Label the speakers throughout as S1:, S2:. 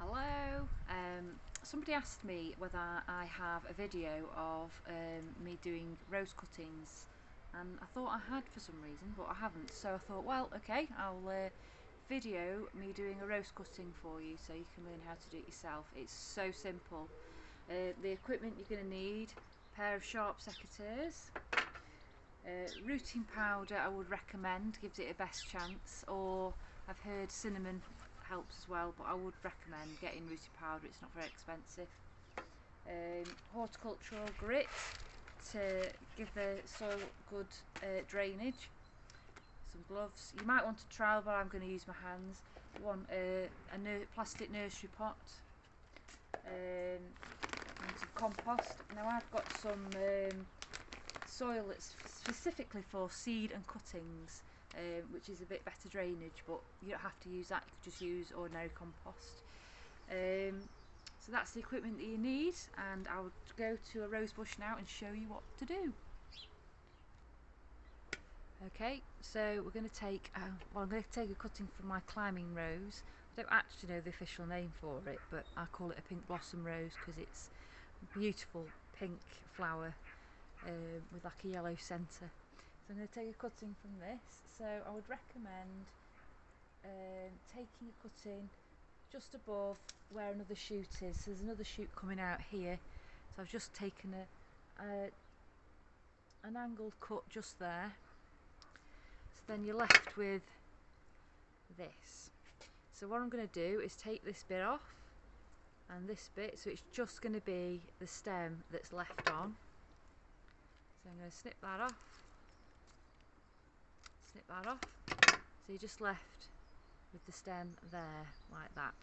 S1: Hello. Somebody asked me whether I have a video of me doing rose cuttings, and I thought I had for some reason, but I haven't. So I thought, well, okay, I'll video me doing a rose cutting for you so you can learn how to do it yourself. It's so simple. The equipment you're going to need: a pair of sharp secateurs, rooting powder I would recommend, gives it a best chance, or I've heard cinnamon helps as well, but I would recommend getting rooting powder, it's not very expensive. Horticultural grit to give the soil good drainage, some gloves, you might want a trowel but I'm going to use my hands, a plastic nursery pot, and some compost. Now I've got some soil that's specifically for seed and cuttings, which is a bit better drainage, but you don't have to use that, you could just use ordinary compost. So that's the equipment that you need, and I would go to a rose bush now and show you what to do. Okay, so we're going to take, I'm going to take a cutting from my climbing rose. I don't actually know the official name for it, but I call it a pink blossom rose because it's a beautiful pink flower with like a yellow centre. So I'm going to take a cutting from this. So I would recommend taking a cutting just above where another shoot is. So there's another shoot coming out here. So I've just taken an angled cut just there. So then you're left with this. So what I'm going to do is take this bit off and this bit, so it's just going to be the stem that's left on. So I'm going to snip that off. Snip that off, so you're just left with the stem there, like that.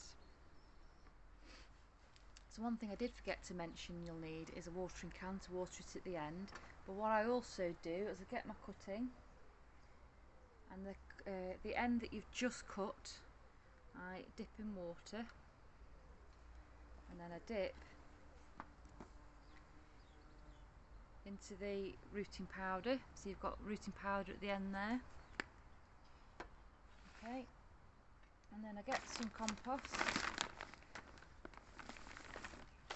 S1: So one thing I did forget to mention you'll need is a watering can to water it at the end, but what I also do is I get my cutting, and the end that you've just cut I dip in water, and then I dip into the rooting powder, so you've got rooting powder at the end there. Okay, and then I get some compost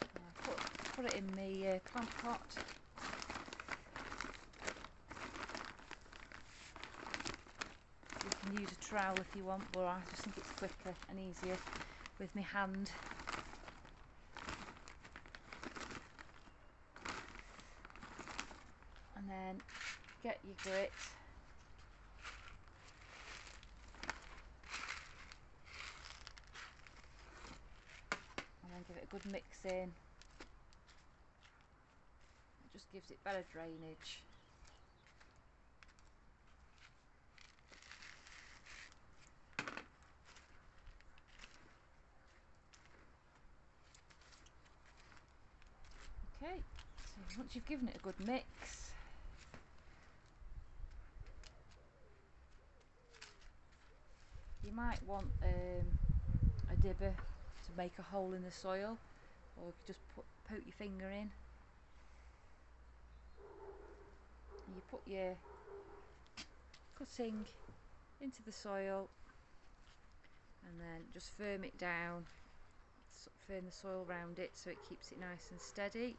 S1: and I put it in my plant pot. You can use a trowel if you want, but I just think it's quicker and easier with my hand. And then get your grit, and then give it a good mix in. It just gives it better drainage. Okay, so once you've given it a good mix, you might want a dibber to make a hole in the soil, or you could just poke your finger in. And you put your cutting into the soil and then just firm it down, firm the soil around it so it keeps it nice and steady,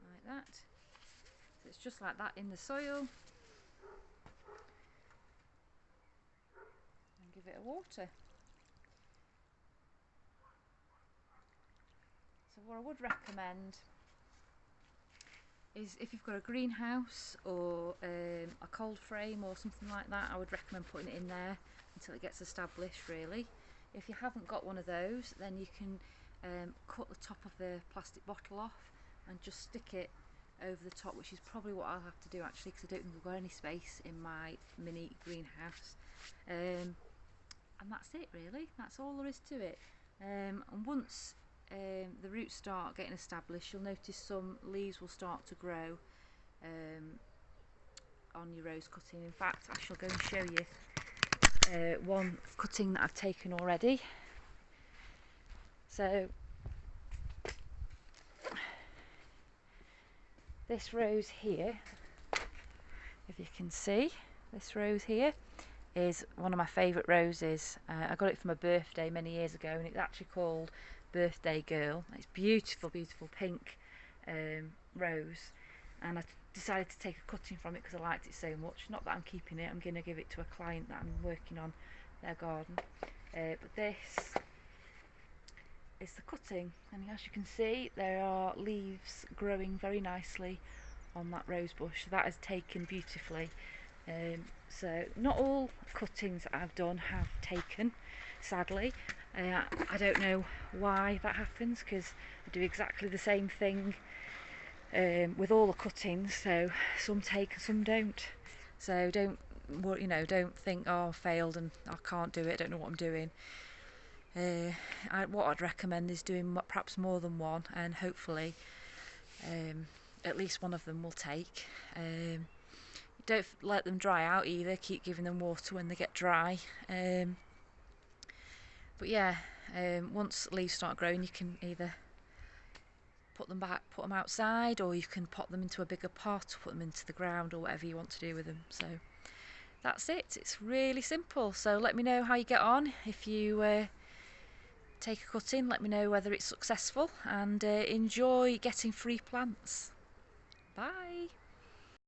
S1: like that. So it's just like that in the soil, and give it a water. So what I would recommend is, if you've got a greenhouse or a cold frame or something like that, I would recommend putting it in there until it gets established, really. If you haven't got one of those, then you can cut the top of the plastic bottle off and just stick it over the top, which is probably what I'll have to do actually, because I don't think I've got any space in my mini greenhouse. And that's it, really. That's all there is to it. And once the roots start getting established, you'll notice some leaves will start to grow on your rose cutting. In fact, I shall go and show you one cutting that I've taken already. So this rose here, if you can see, this rose here, is one of my favourite roses. I got it for my birthday many years ago, and it's actually called Birthday Girl. It's beautiful, beautiful pink rose, and I decided to take a cutting from it because I liked it so much. Not that I'm keeping it, I'm going to give it to a client that I'm working on their garden. But this is the cutting, and as you can see there are leaves growing very nicely on that rose bush. That has taken beautifully. So not all cuttings that I've done have taken, sadly. I don't know why that happens, because I do exactly the same thing with all the cuttings, so some take and some don't. So don't think, oh, I failed and I can't do it, I don't know what I'm doing. What I'd recommend is doing perhaps more than one, and hopefully at least one of them will take. Don't let them dry out either, keep giving them water when they get dry. But yeah, once leaves start growing, you can either put them outside, or you can pot them into a bigger pot, put them into the ground, or whatever you want to do with them. So that's it, it's really simple. So let me know how you get on. If you take a cutting, let me know whether it's successful, and enjoy getting free plants. Bye.